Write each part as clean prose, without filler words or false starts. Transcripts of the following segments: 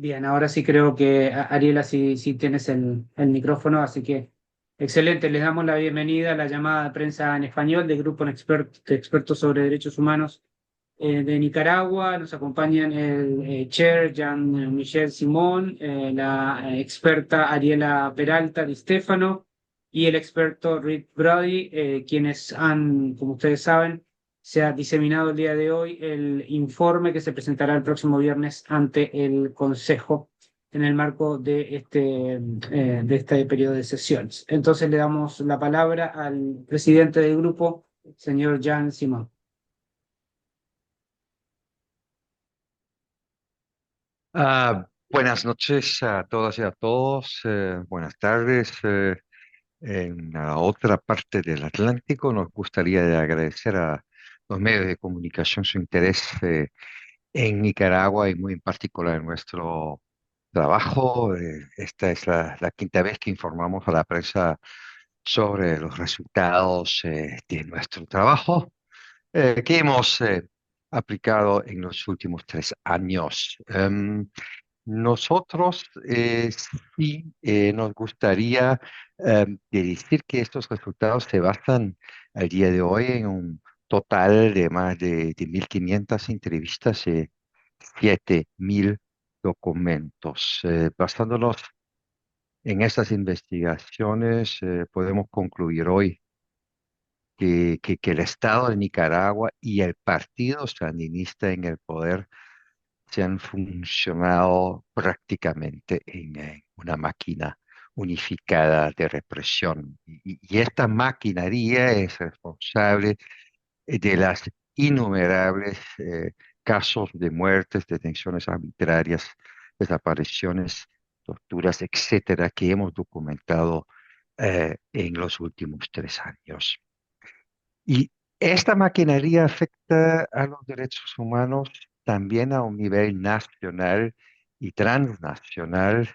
Bien, ahora sí creo que Ariela sí tienes el micrófono, así que excelente. Les damos la bienvenida a la llamada de prensa en español del Grupo de Expertos sobre Derechos Humanos de Nicaragua. Nos acompañan el chair Jean-Michel Simón, la experta Ariela Peralta Di Stefano y el experto Rick Brody, quienes han, como ustedes saben, se ha diseminado el día de hoy el informe que se presentará el próximo viernes ante el Consejo en el marco de este periodo de sesiones. Entonces le damos la palabra al presidente del grupo, señor Jean Simón. Buenas noches a todas y a todos. Buenas tardes. En la otra parte del Atlántico nos gustaría agradecer a los medios de comunicación su interés en Nicaragua y muy en particular en nuestro trabajo. Esta es la quinta vez que informamos a la prensa sobre los resultados de nuestro trabajo que hemos aplicado en los últimos 3 años. Nosotros sí nos gustaría de decir que estos resultados se basan al día de hoy en un total de más de 1.500 entrevistas y 7.000 documentos. Basándonos en estas investigaciones, podemos concluir hoy que el Estado de Nicaragua y el Partido Sandinista en el poder se han funcionado prácticamente en una máquina unificada de represión. Y esta maquinaria es responsable de las innumerables casos de muertes, detenciones arbitrarias, desapariciones, torturas, etcétera, que hemos documentado en los últimos 3 años. Y esta maquinaria afecta a los derechos humanos también a un nivel nacional y transnacional.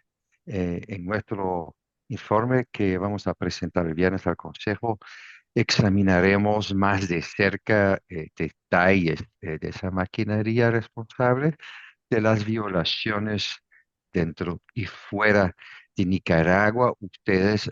En nuestro informe que vamos a presentar el viernes al Consejo, examinaremos más de cerca detalles de esa maquinaria responsable de las violaciones dentro y fuera de Nicaragua. Ustedes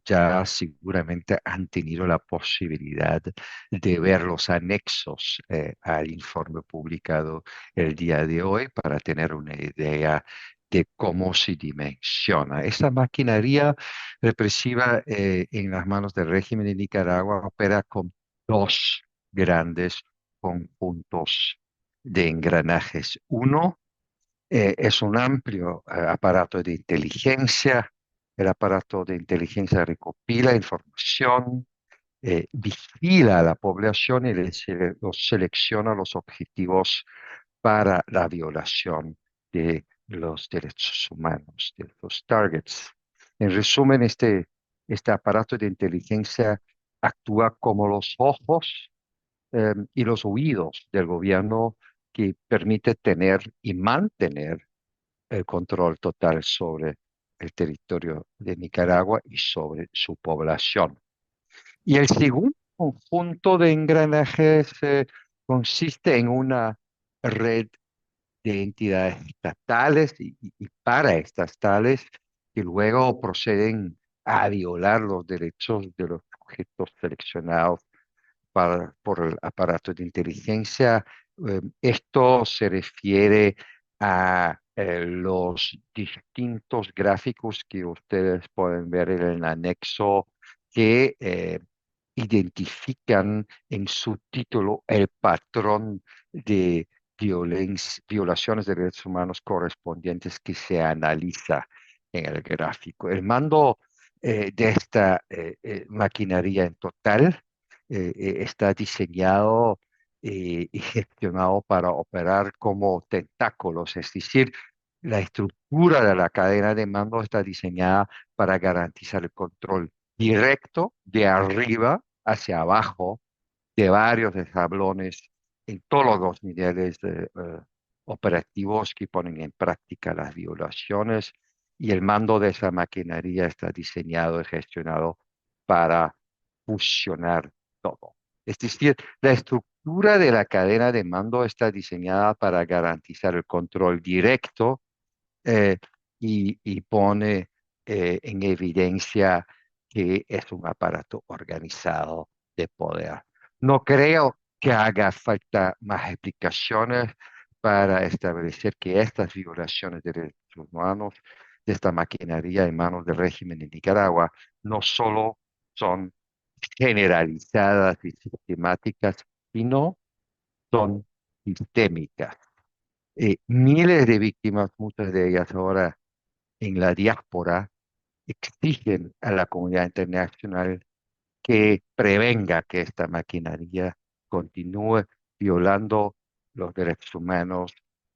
ya seguramente han tenido la posibilidad de ver los anexos al informe publicado el día de hoy para tener una idea de cómo se dimensiona. Esta maquinaria represiva en las manos del régimen de Nicaragua opera con dos grandes conjuntos de engranajes. Uno es un amplio aparato de inteligencia. El aparato de inteligencia recopila información, vigila a la población y los selecciona los objetivos para la violación de los derechos humanos, de los targets. En resumen, este aparato de inteligencia actúa como los ojos y los oídos del gobierno que permite tener y mantener el control total sobre el territorio de Nicaragua y sobre su población. Y el segundo conjunto de engranajes consiste en una red de entidades estatales y paraestatales que luego proceden a violar los derechos de los sujetos seleccionados por el aparato de inteligencia. Esto se refiere a los distintos gráficos que ustedes pueden ver en el anexo que identifican en su título el patrón de violaciones de derechos humanos correspondientes que se analiza en el gráfico. El mando de esta maquinaria en total está diseñado y gestionado para operar como tentáculos, es decir, la estructura de la cadena de mando está diseñada para garantizar el control directo de arriba hacia abajo de varios escalones en todos los niveles operativos que ponen en práctica las violaciones, y el mando de esa maquinaria está diseñado y gestionado para fusionar todo. Es decir, la estructura de la cadena de mando está diseñada para garantizar el control directo eh, y pone en evidencia que es un aparato organizado de poder. No creo que haga falta más explicaciones para establecer que estas violaciones de derechos humanos de esta maquinaria en manos del régimen de Nicaragua no solo son generalizadas y sistemáticas, sino son sistémicas. Miles de víctimas, muchas de ellas ahora en la diáspora, exigen a la comunidad internacional que prevenga que esta maquinaria continúe violando los derechos humanos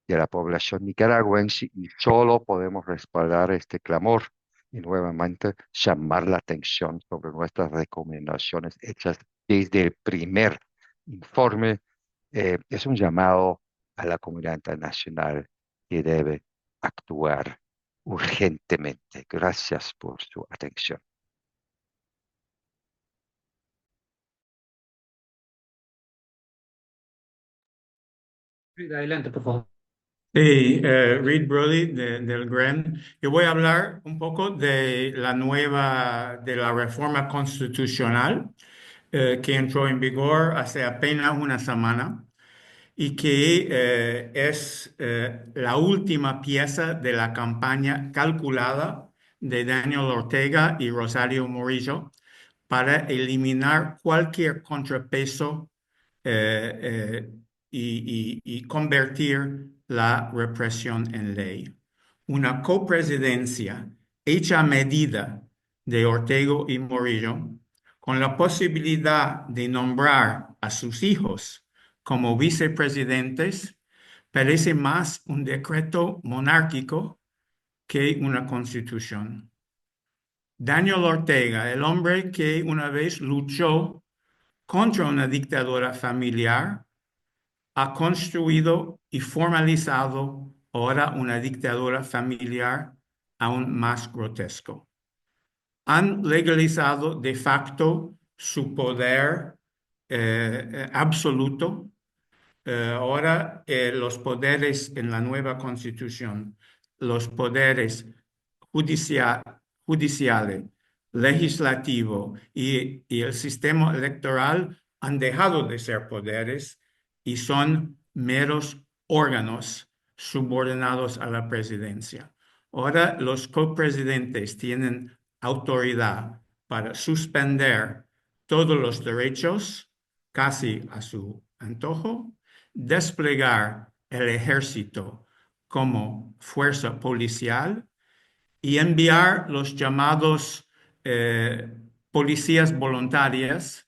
de la población nicaragüense y solo podemos respaldar este clamor y nuevamente llamar la atención sobre nuestras recomendaciones hechas desde el primer informe. Es un llamado a la comunidad internacional que debe actuar urgentemente. Gracias por su atención. Adelante, por favor. Sí, Reed Brody del GREN. Yo voy a hablar un poco de de la reforma constitucional que entró en vigor hace apenas una semana y que es la última pieza de la campaña calculada de Daniel Ortega y Rosario Murillo para eliminar cualquier contrapeso y convertir la represión en ley. Una copresidencia hecha a medida de Ortega y Murillo, con la posibilidad de nombrar a sus hijos como vicepresidentes, parece más un decreto monárquico que una constitución. Daniel Ortega, el hombre que una vez luchó contra una dictadura familiar, ha construido y formalizado ahora una dictadura familiar aún más grotesco. Han legalizado de facto su poder absoluto. Ahora los poderes en la nueva constitución, los poderes judicia- judiciales, legislativo y el sistema electoral han dejado de ser poderes y son meros órganos subordinados a la presidencia. Ahora los copresidentes tienen autoridad para suspender todos los derechos casi a su antojo, desplegar el ejército como fuerza policial y enviar los llamados eh, policías voluntarias,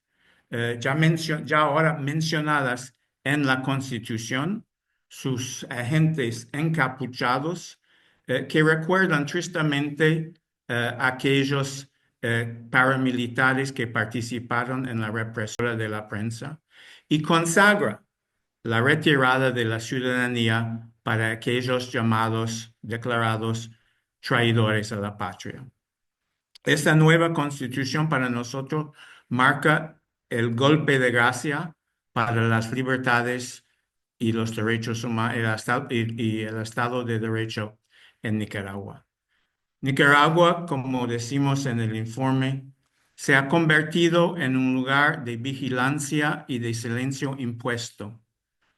ya ahora mencionadas en la Constitución, sus agentes encapuchados, que recuerdan tristemente aquellos paramilitares que participaron en la represión de la prensa y consagra la retirada de la ciudadanía para aquellos llamados, declarados traidores a la patria. Esta nueva constitución para nosotros marca el golpe de gracia para las libertades y los derechos humanos y el Estado de Derecho en Nicaragua. Nicaragua, como decimos en el informe, se ha convertido en un lugar de vigilancia y de silencio impuesto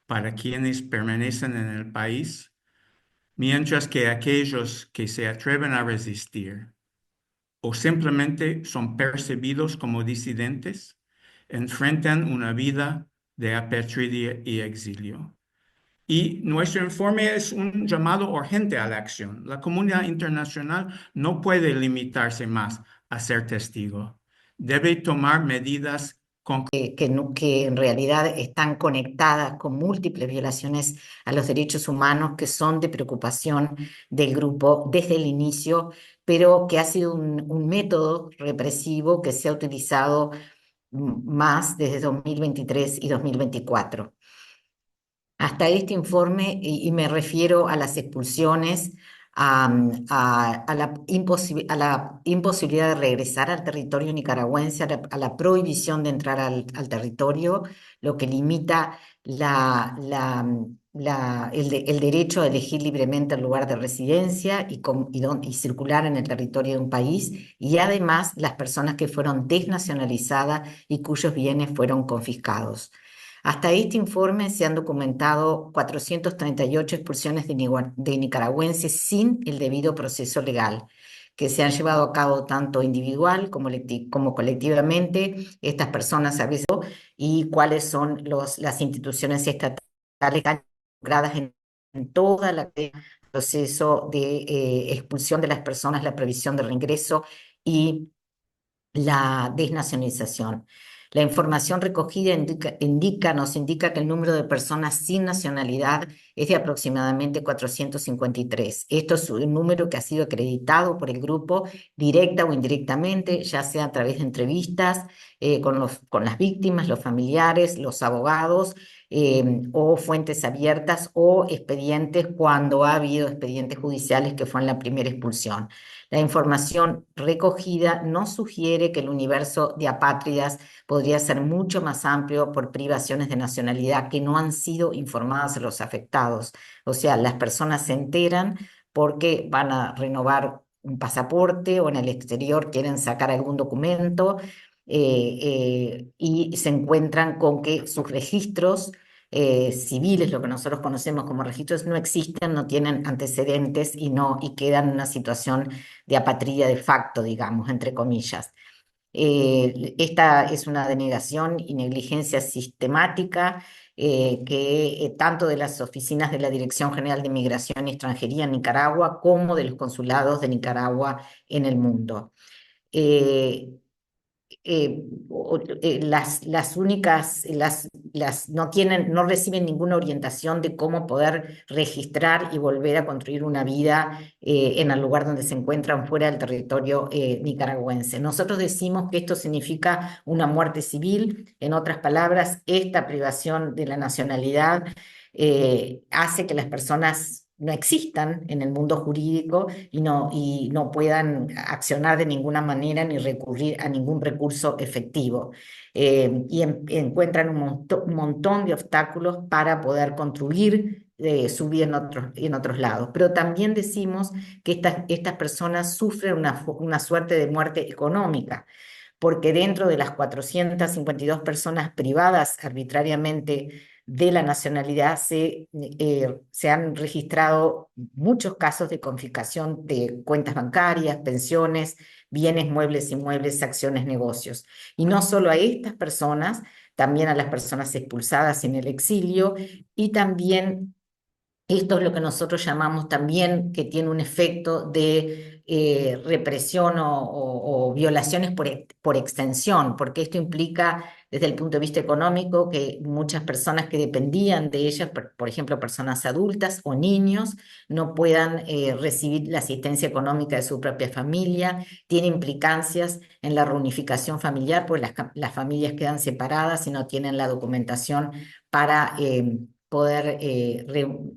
para quienes permanecen en el país, mientras que aquellos que se atreven a resistir o simplemente son percibidos como disidentes, enfrentan una vida de apatridia y exilio. Y nuestro informe es un llamado urgente a la acción. La comunidad internacional no puede limitarse más a ser testigo. Debe tomar medidas que en realidad están conectadas con múltiples violaciones a los derechos humanos que son de preocupación del grupo desde el inicio, pero que ha sido un método represivo que se ha utilizado más desde 2023 y 2024. Hasta este informe, y me refiero a las expulsiones, a la imposibilidad de regresar al territorio nicaragüense, a la prohibición de entrar al territorio, lo que limita el derecho a elegir libremente el lugar de residencia y circular en el territorio de un país, y además las personas que fueron desnacionalizadas y cuyos bienes fueron confiscados. Hasta este informe se han documentado 438 expulsiones de nicaragüenses sin el debido proceso legal, que se han llevado a cabo tanto individual como colectivamente. Estas personas a veces, y cuáles son las instituciones estatales involucradas en toda la proceso de expulsión de las personas, la previsión de reingreso y la desnacionalización. La información recogida nos indica que el número de personas sin nacionalidad es de aproximadamente 453. Esto es un número que ha sido acreditado por el grupo directa o indirectamente, ya sea a través de entrevistas con las víctimas, los familiares, los abogados, o fuentes abiertas o expedientes cuando ha habido expedientes judiciales que fue en la primera expulsión. La información recogida nos sugiere que el universo de apátridas podría ser mucho más amplio por privaciones de nacionalidad que no han sido informadas a los afectados. O sea, las personas se enteran porque van a renovar un pasaporte o en el exterior quieren sacar algún documento, y se encuentran con que sus registros civiles, lo que nosotros conocemos como registros, no existen, no tienen antecedentes y quedan en una situación de apatría de facto, digamos, entre comillas. Esta es una denegación y negligencia sistemática que tanto de las oficinas de la Dirección General de Migración y Extranjería en Nicaragua como de los consulados de Nicaragua en el mundo. Las únicas, no reciben ninguna orientación de cómo poder registrar y volver a construir una vida en el lugar donde se encuentran fuera del territorio nicaragüense. Nosotros decimos que esto significa una muerte civil. En otras palabras, esta privación de la nacionalidad hace que las personas no existan en el mundo jurídico y no puedan accionar de ninguna manera ni recurrir a ningún recurso efectivo. Encuentran un montón de obstáculos para poder construir su vida en otros lados. Pero también decimos que estas personas sufren una suerte de muerte económica, porque dentro de las 452 personas privadas arbitrariamente de la nacionalidad se han registrado muchos casos de confiscación de cuentas bancarias, pensiones, bienes muebles, inmuebles, acciones, negocios. Y no solo a estas personas, también a las personas expulsadas en el exilio, y también esto es lo que nosotros llamamos también que tiene un efecto de represión o violaciones por extensión, porque esto implica desde el punto de vista económico que muchas personas que dependían de ellas, por ejemplo, personas adultas o niños, no puedan recibir la asistencia económica de su propia familia. Tiene implicancias en la reunificación familiar, porque las familias quedan separadas y no tienen la documentación para poder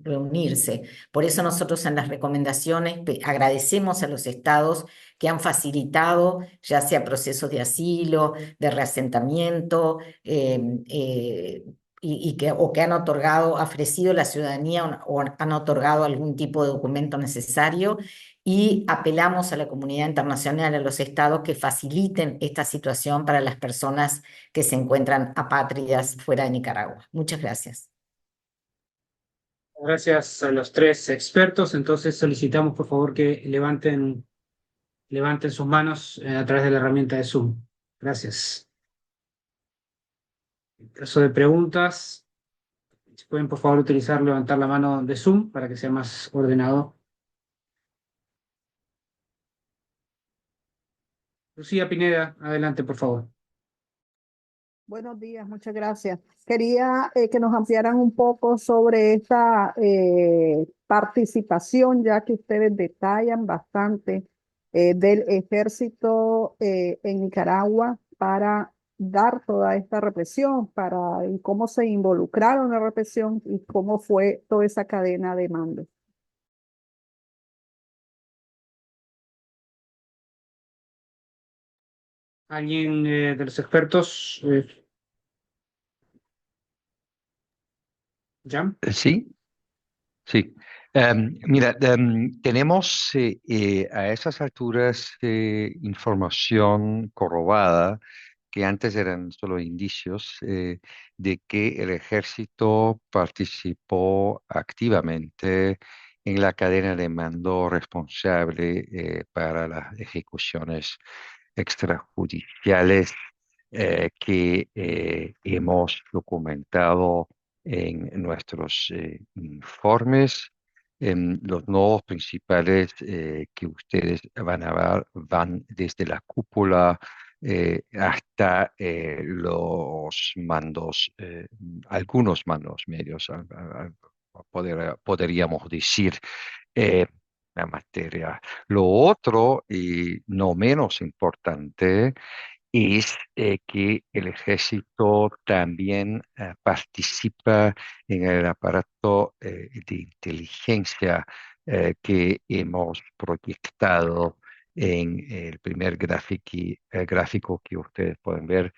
reunirse. Por eso nosotros en las recomendaciones agradecemos a los estados que han facilitado ya sea procesos de asilo, de reasentamiento, o que han ofrecido la ciudadanía o han otorgado algún tipo de documento necesario, y apelamos a la comunidad internacional, a los estados que faciliten esta situación para las personas que se encuentran apátridas fuera de Nicaragua. Muchas gracias. Gracias a los tres expertos. Entonces solicitamos por favor que levanten sus manos a través de la herramienta de Zoom. Gracias. En caso de preguntas, si pueden por favor levantar la mano de Zoom para que sea más ordenado. Lucía Pineda, adelante por favor. Buenos días, muchas gracias. Quería que nos ampliaran un poco sobre esta participación, ya que ustedes detallan bastante del ejército en Nicaragua para dar toda esta represión, y cómo se involucraron en la represión y cómo fue toda esa cadena de mando. ¿Alguien de los expertos? ¿Ya? Sí, Sí. Mira, tenemos a esas alturas información corroborada que antes eran solo indicios de que el ejército participó activamente en la cadena de mando responsable para las ejecuciones extrajudiciales que hemos documentado en nuestros informes. Los nodos principales que ustedes van a ver van desde la cúpula hasta los mandos, algunos mandos medios, podríamos decir, eh, la materia. Lo otro, y no menos importante, es que el ejército también participa en el aparato de inteligencia que hemos proyectado en el primer gráfico que ustedes pueden ver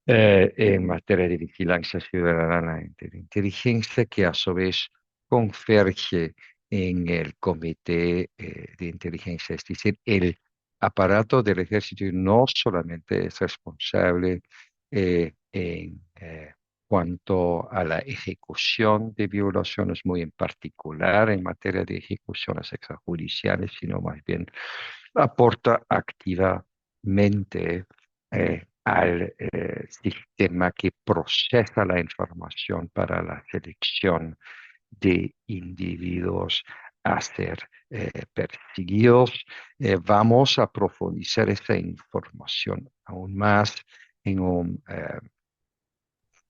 en materia de vigilancia ciudadana de inteligencia, que a su vez converge en el comité de inteligencia. Es decir, el aparato del ejército no solamente es responsable en cuanto a la ejecución de violaciones, muy en particular en materia de ejecuciones extrajudiciales, sino más bien aporta activamente al sistema que procesa la información para la selección de individuos a ser perseguidos. Vamos a profundizar esa información aún más en un,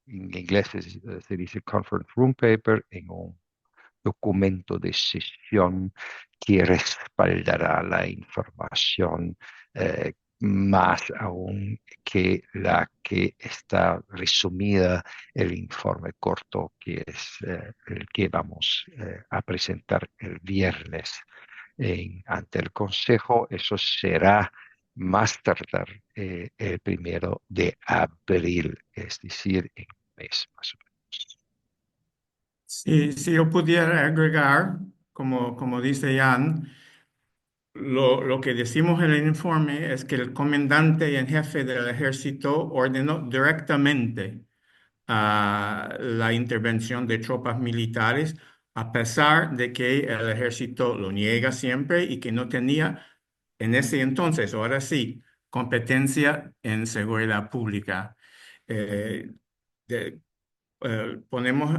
en inglés se dice conference room paper, en un documento de sesión que respaldará la información más aún que la que está resumida el informe corto que es el que vamos a presentar el viernes ante el Consejo. Eso será más tardar el 1 de abril, es decir, en un mes más o menos. Si yo pudiera agregar, como dice Jan, lo que decimos en el informe es que el comandante en jefe del ejército ordenó directamente la intervención de tropas militares, a pesar de que el ejército lo niega siempre y que no tenía en ese entonces, ahora sí, competencia en seguridad pública. Eh, de- Ponemos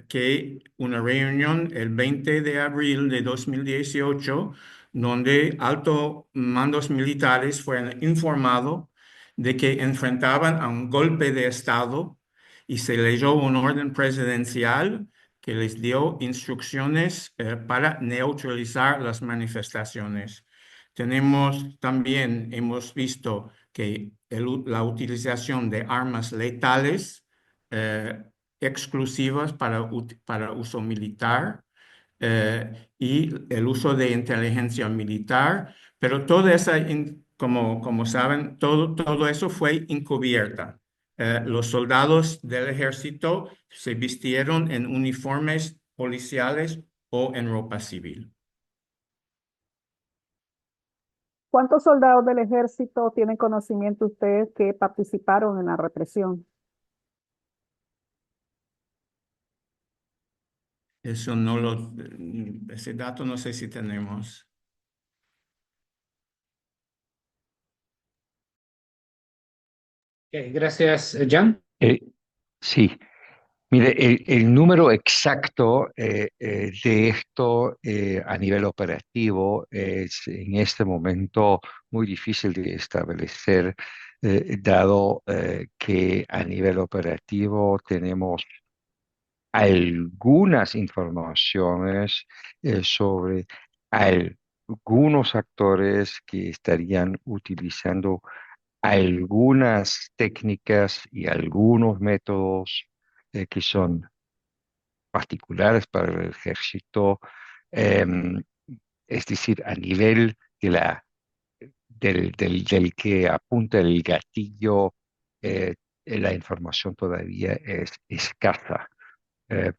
que una reunión el 20 de abril de 2018, donde altos mandos militares fueron informados de que enfrentaban a un golpe de Estado y se leyó un orden presidencial que les dio instrucciones para neutralizar las manifestaciones. Hemos visto que la utilización de armas letales eh, exclusivas para uso militar y el uso de inteligencia militar, pero toda esa, como saben, todo eso fue encubierta. Los soldados del ejército se vistieron en uniformes policiales o en ropa civil. ¿Cuántos soldados del ejército tienen conocimiento ustedes que participaron en la represión? Ese dato no sé si tenemos. Gracias, Jan. Sí, mire, el número exacto de esto a nivel operativo es en este momento muy difícil de establecer, dado que a nivel operativo tenemos algunas informaciones sobre algunos actores que estarían utilizando algunas técnicas y algunos métodos que son particulares para el ejército, em, es decir, a nivel del que apunta el gatillo, la información todavía es escasa. Eh,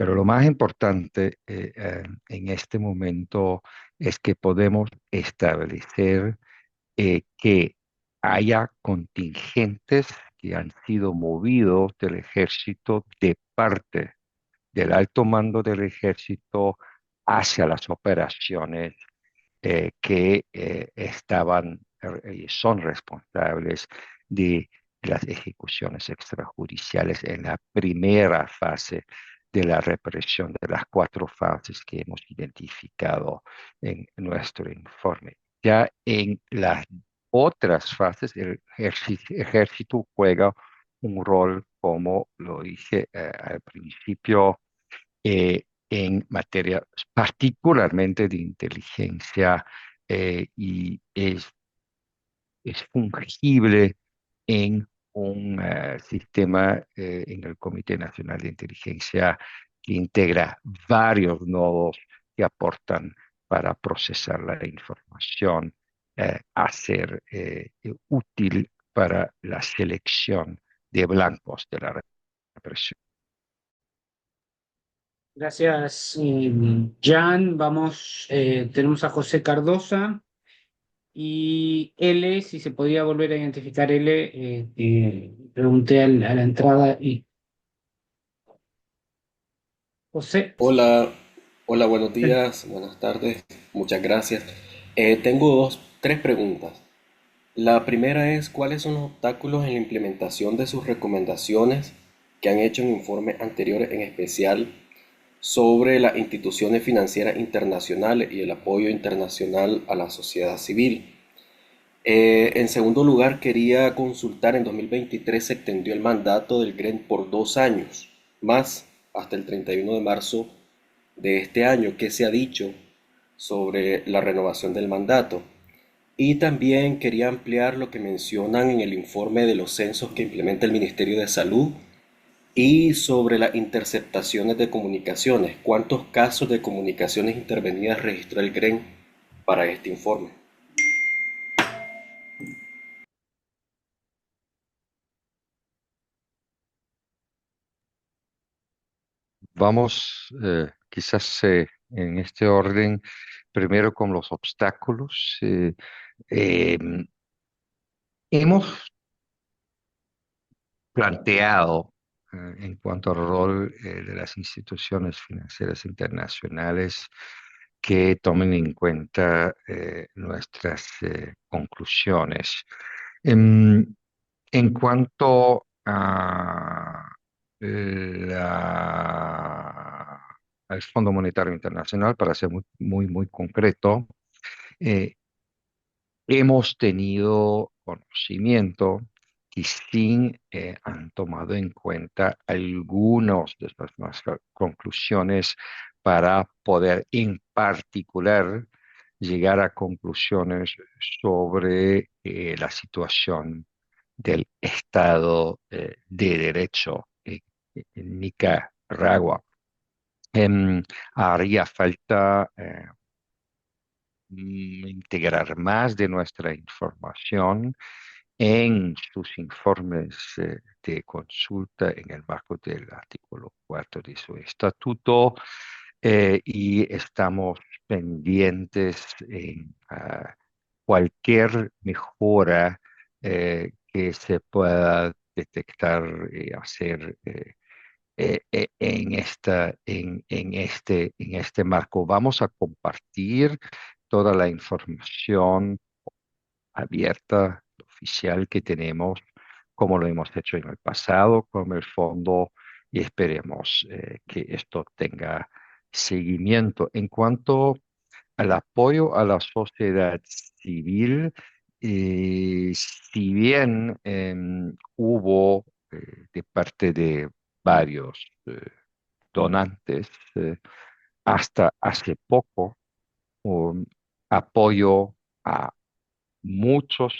Pero lo más importante en este momento es que podemos establecer que haya contingentes que han sido movidos del ejército de parte del alto mando del ejército hacia las operaciones que estaban y son responsables de las ejecuciones extrajudiciales en la primera fase de la represión de las cuatro fases que hemos identificado en nuestro informe. Ya en las otras fases, el ejército juega un rol, como lo dije al principio, en materia particularmente de inteligencia y es fungible en un sistema en el Comité Nacional de Inteligencia que integra varios nodos que aportan para procesar la información a ser útil para la selección de blancos de la represión. Gracias, Jan. Vamos, tenemos a José Cardosa y L, si se podía volver a identificar L, pregunté a la entrada y José, Hola, hola, buenos días, buenas tardes, muchas gracias. Tengo tres preguntas. La primera es, ¿cuáles son los obstáculos en la implementación de sus recomendaciones que han hecho en informes anteriores, en especial sobre las instituciones financieras internacionales y el apoyo internacional a la sociedad civil? En segundo lugar, quería consultar, en 2023 se extendió el mandato del GREN por 2 años, más hasta el 31 de marzo de este año. ¿Qué se ha dicho sobre la renovación del mandato? Y también quería ampliar lo que mencionan en el informe de los censos que implementa el Ministerio de Salud y sobre las interceptaciones de comunicaciones. ¿Cuántos casos de comunicaciones intervenidas registró el GREN para este informe? Vamos quizás en este orden, primero con los obstáculos. Eh, hemos planteado en cuanto al rol de las instituciones financieras internacionales que tomen en cuenta nuestras conclusiones. Em, en cuanto a al Fondo Monetario Internacional, para ser muy concreto, eh, hemos tenido conocimiento que sí han tomado en cuenta algunas de nuestras conclusiones para poder en particular llegar a conclusiones sobre la situación del Estado de Derecho en Nicaragua. Haría falta integrar más de nuestra información en sus informes de consulta en el marco del artículo 4 de su estatuto y estamos pendientes en cualquier mejora que se pueda detectar y hacer en este marco. Vamos a compartir toda la información abierta, oficial que tenemos, como lo hemos hecho en el pasado con el fondo, y esperemos que esto tenga seguimiento. En cuanto al apoyo a la sociedad civil, si bien hubo de parte de varios donantes hasta hace poco un apoyo a muchos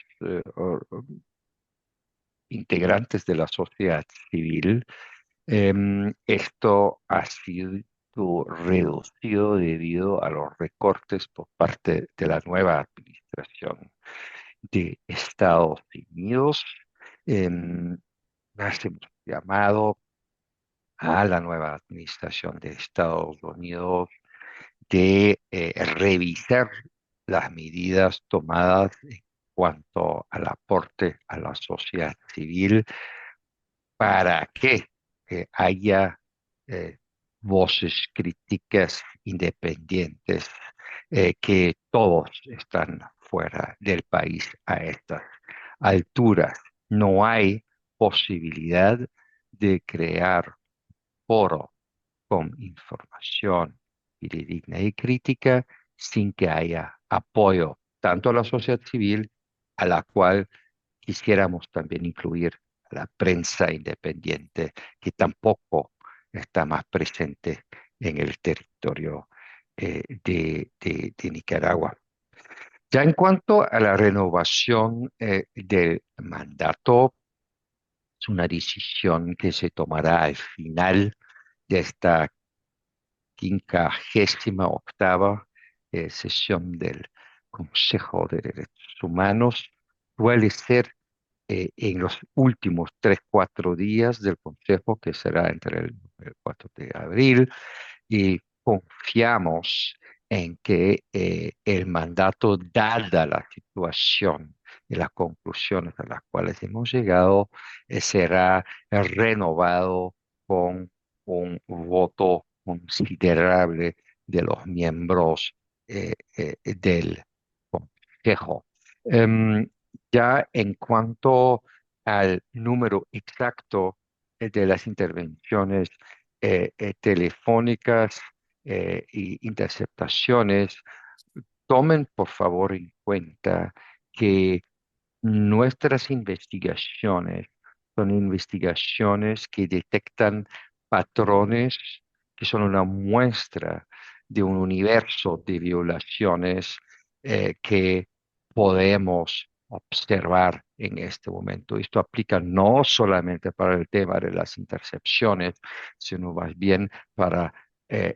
integrantes de la sociedad civil. Esto ha sido reducido debido a los recortes por parte de la nueva administración de Estados Unidos. Hacemos llamado a la nueva administración de Estados Unidos de revisar las medidas tomadas en cuanto al aporte a la sociedad civil para que haya eh, voces críticas independientes, que todos están fuera del país a estas alturas. No hay posibilidad de crear foro con información fidedigna y crítica sin que haya apoyo tanto a la sociedad civil, a la cual quisiéramos también incluir a la prensa independiente, que tampoco está más presente en el territorio de Nicaragua. Ya en cuanto a la renovación del mandato, es una decisión que se tomará al final de esta 58ª sesión del Consejo de Derechos Humanos. Suele ser en los últimos 3, 4 días del Consejo, que será entre el 4 de abril, y confiamos en que el mandato, dada la situación y las conclusiones a las cuales hemos llegado, será renovado con un voto considerable de los miembros del Consejo. Ya en cuanto al número exacto de las intervenciones telefónicas y interceptaciones, tomen por favor en cuenta que nuestras investigaciones son investigaciones que detectan patrones que son una muestra de un universo de violaciones que podemos observar en este momento. Esto aplica no solamente para el tema de las intercepciones, sino más bien para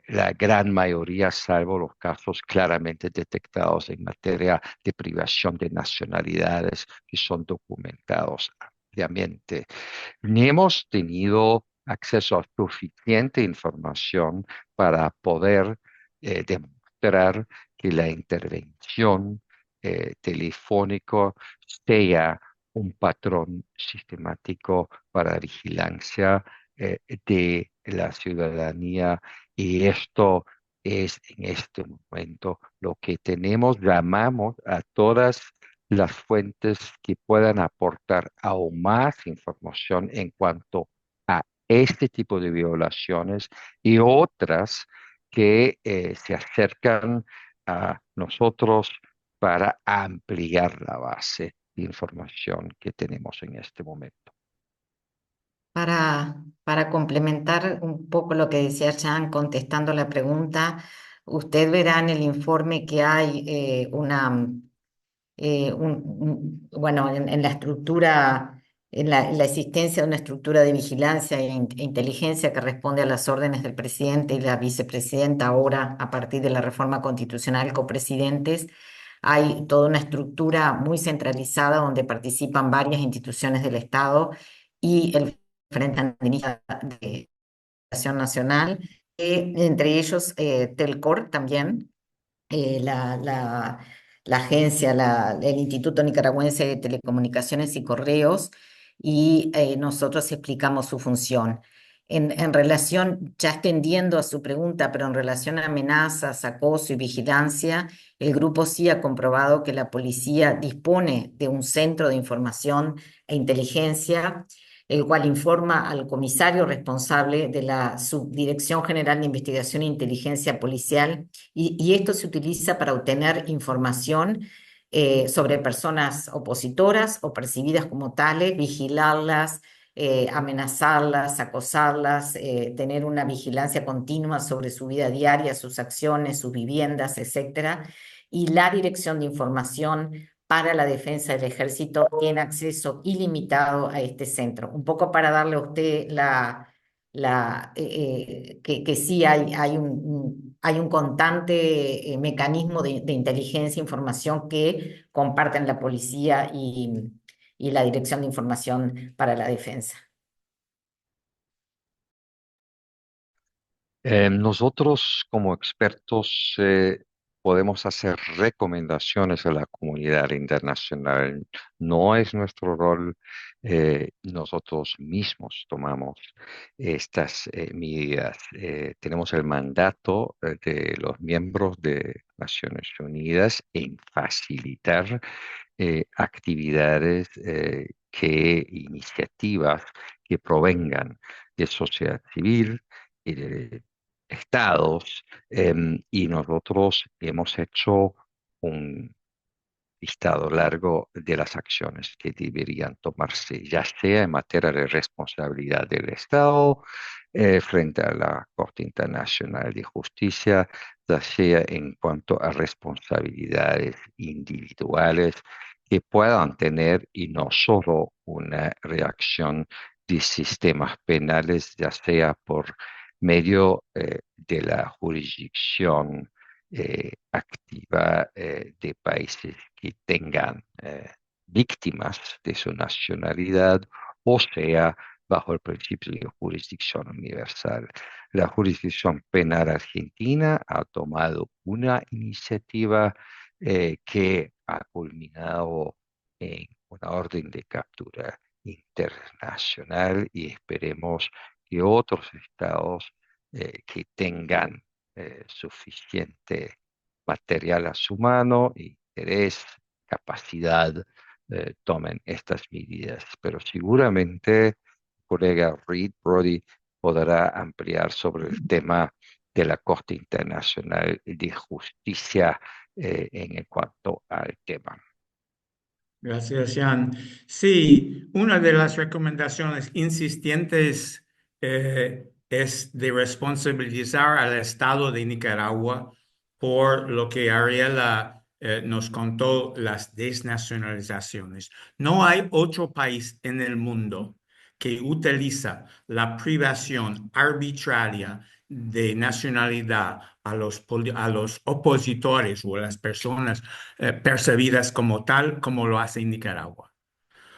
la gran mayoría, salvo los casos claramente detectados en materia de privación de nacionalidades que son documentados ampliamente. Ni hemos tenido acceso a suficiente información para poder demostrar que la intervención telefónica sea un patrón sistemático para vigilancia de la ciudadanía, y esto es en este momento lo que tenemos. Llamamos a todas las fuentes que puedan aportar aún más información en cuanto a este tipo de violaciones y otras que se acercan a nosotros para ampliar la base de información que tenemos en este momento. Para complementar un poco lo que decía Chan, contestando la pregunta, usted verá en el informe que hay bueno, en la estructura, en la existencia de una estructura de vigilancia e inteligencia que responde a las órdenes del presidente y la vicepresidenta, ahora a partir de la reforma constitucional, copresidentes. Hay toda una estructura muy centralizada donde participan varias instituciones del Estado y el Frente Andinista de Acción Nacional, entre ellos Telcor también, eh, la, la, la agencia, el Instituto Nicaragüense de Telecomunicaciones y Correos, y nosotros explicamos su función. En relación, ya extendiendo a su pregunta, pero en relación a amenazas, acoso y vigilancia, el grupo sí ha comprobado que la policía dispone de un centro de información e inteligencia, el cual informa al comisario responsable de la Subdirección General de Investigación e Inteligencia Policial, y esto se utiliza para obtener información sobre personas opositoras o percibidas como tales, vigilarlas, amenazarlas, acosarlas, tener una vigilancia continua sobre su vida diaria, sus acciones, sus viviendas, etcétera. Y la Dirección de Información para la Defensa del Ejército tiene acceso ilimitado a este centro. Un poco para darle a usted que sí hay un constante mecanismo de inteligencia e información que comparten la policía y la Dirección de Información para la Defensa. Nosotros como expertos podemos hacer recomendaciones a la comunidad internacional. No es nuestro rol. Nosotros mismos tomamos estas medidas. Tenemos el mandato de los miembros de Naciones Unidas en facilitar actividades iniciativas que provengan de sociedad civil y de estados, y nosotros hemos hecho un listado largo de las acciones que deberían tomarse, ya sea en materia de responsabilidad del Estado frente a la Corte Internacional de Justicia, ya sea en cuanto a responsabilidades individuales que puedan tener y no solo una reacción de sistemas penales, ya sea por medio de la jurisdicción activa de países que tengan víctimas de su nacionalidad, o sea, bajo el principio de jurisdicción universal. La jurisdicción penal argentina ha tomado una iniciativa que ha culminado en una orden de captura internacional, y esperemos que otros estados que tengan suficiente material a su mano, interés, capacidad, tomen estas medidas. Pero seguramente el colega Reed Brody podrá ampliar sobre el tema de la Corte Internacional de Justicia en cuanto al tema. Gracias, Jan. Sí, una de las recomendaciones insistentes es de responsabilizar al Estado de Nicaragua por lo que Ariela nos contó, las desnacionalizaciones. No hay otro país en el mundo que utiliza la privación arbitraria de nacionalidad a los opositores o a las personas percibidas como tal, como lo hace en Nicaragua.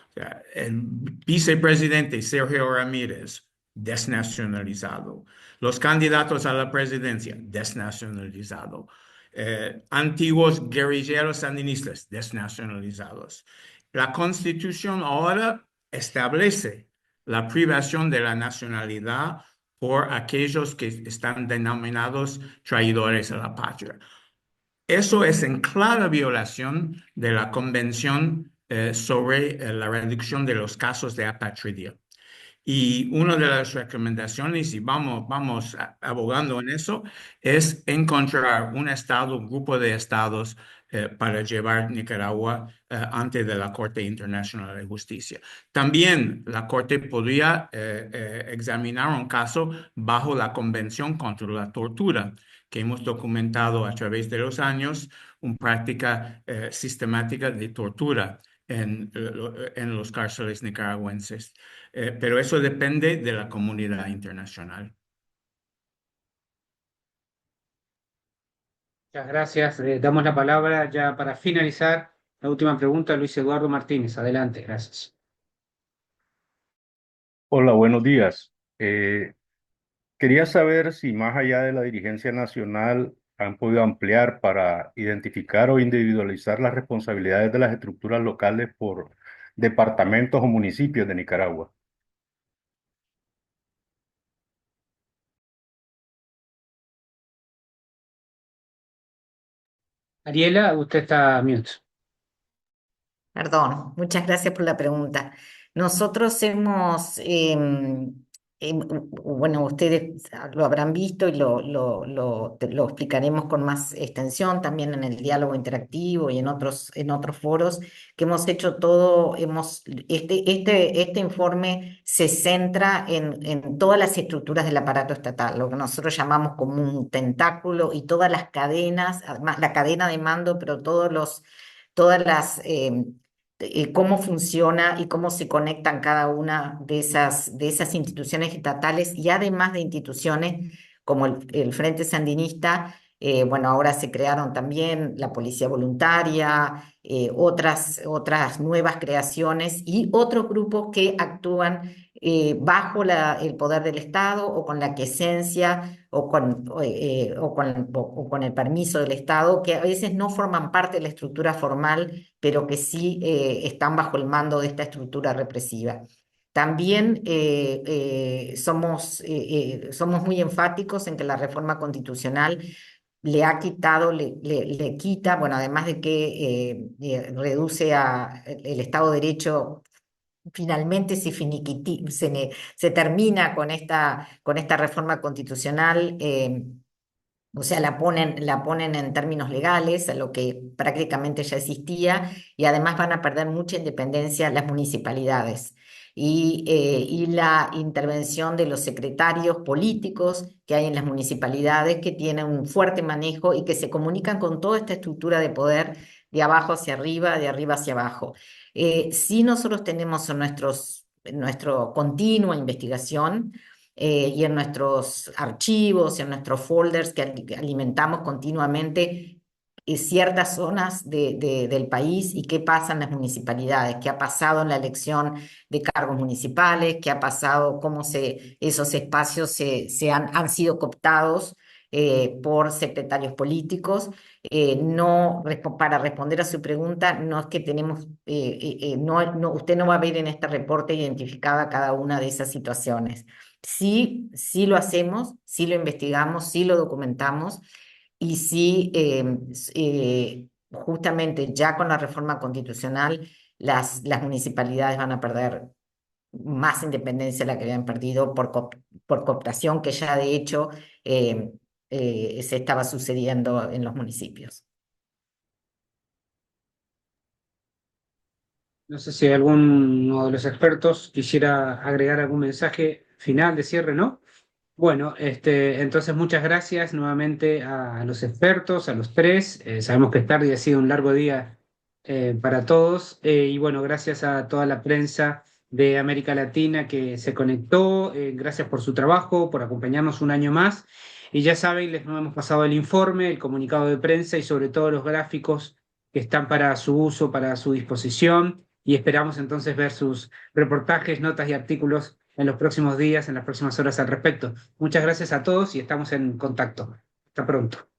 O sea, el vicepresidente Sergio Ramírez, desnacionalizado. Los candidatos a la presidencia, desnacionalizado. Antiguos guerrilleros sandinistas, desnacionalizados. La Constitución ahora establece la privación de la nacionalidad por aquellos que están denominados traidores a la patria. Eso es en clara violación de la Convención sobre la reducción de los casos de apatridia. Y una de las recomendaciones, y vamos abogando en eso, es encontrar un estado, un grupo de estados para llevar Nicaragua ante de la Corte Internacional de Justicia. También la Corte podría examinar un caso bajo la Convención contra la Tortura, que hemos documentado a través de los años, una práctica sistemática de tortura en los cárceles nicaragüenses. Pero eso depende de la comunidad internacional. Muchas gracias. Damos la palabra ya para finalizar. La última pregunta, Luis Eduardo Martínez. Adelante, gracias. Hola, buenos días. Quería saber si más allá de la dirigencia nacional han podido ampliar para identificar o individualizar las responsabilidades de las estructuras locales por departamentos o municipios de Nicaragua. Ariela, usted está mute. Perdón, muchas gracias por la pregunta. Nosotros hemos, bueno, ustedes lo habrán visto y lo explicaremos con más extensión también en el diálogo interactivo y en otros foros, que hemos hecho todo, este informe se centra en todas las estructuras del aparato estatal, lo que nosotros llamamos como un tentáculo y todas las cadenas, además la cadena de mando, pero todas las cómo funciona y cómo se conectan cada una de esas instituciones estatales y además de instituciones como el Frente Sandinista. Bueno, ahora se crearon también la Policía Voluntaria, otras nuevas creaciones y otros grupos que actúan bajo el poder del Estado o con la aquiescencia o con el permiso del Estado, que a veces no forman parte de la estructura formal, pero que sí están bajo el mando de esta estructura represiva. También somos muy enfáticos en que la reforma constitucional le ha quitado, le quita, bueno, además de que reduce el Estado de Derecho, finalmente se termina con esta reforma constitucional, o sea, la ponen en términos legales, a lo que prácticamente ya existía, y además van a perder mucha independencia las municipalidades. Y la intervención de los secretarios políticos que hay en las municipalidades, que tienen un fuerte manejo y que se comunican con toda esta estructura de poder de abajo hacia arriba, de arriba hacia abajo. Sí, nosotros tenemos en nuestro continua investigación y en nuestros archivos, en nuestros folders que alimentamos continuamente ciertas zonas del país y qué pasa en las municipalidades, qué ha pasado en la elección de cargos municipales, qué ha pasado, esos espacios han sido cooptados por secretarios políticos. Para responder a su pregunta, no es que tenemos, usted no va a ver en este reporte identificada cada una de esas situaciones. Sí, sí lo hacemos, sí lo investigamos, sí lo documentamos y sí, justamente ya con la reforma constitucional, las municipalidades van a perder más independencia de la que habían perdido por cooptación, que ya de hecho se estaba sucediendo en los municipios. No sé si alguno de los expertos quisiera agregar algún mensaje final de cierre, ¿no? Bueno, entonces muchas gracias nuevamente a los expertos, a los tres. Sabemos que es tarde y ha sido un largo día para todos. Y bueno, gracias a toda la prensa de América Latina que se conectó. Gracias por su trabajo, por acompañarnos un año más. Y ya saben, les hemos pasado el informe, el comunicado de prensa y sobre todo los gráficos que están para su uso, para su disposición. Y esperamos entonces ver sus reportajes, notas y artículos en los próximos días, en las próximas horas al respecto. Muchas gracias a todos y estamos en contacto. Hasta pronto.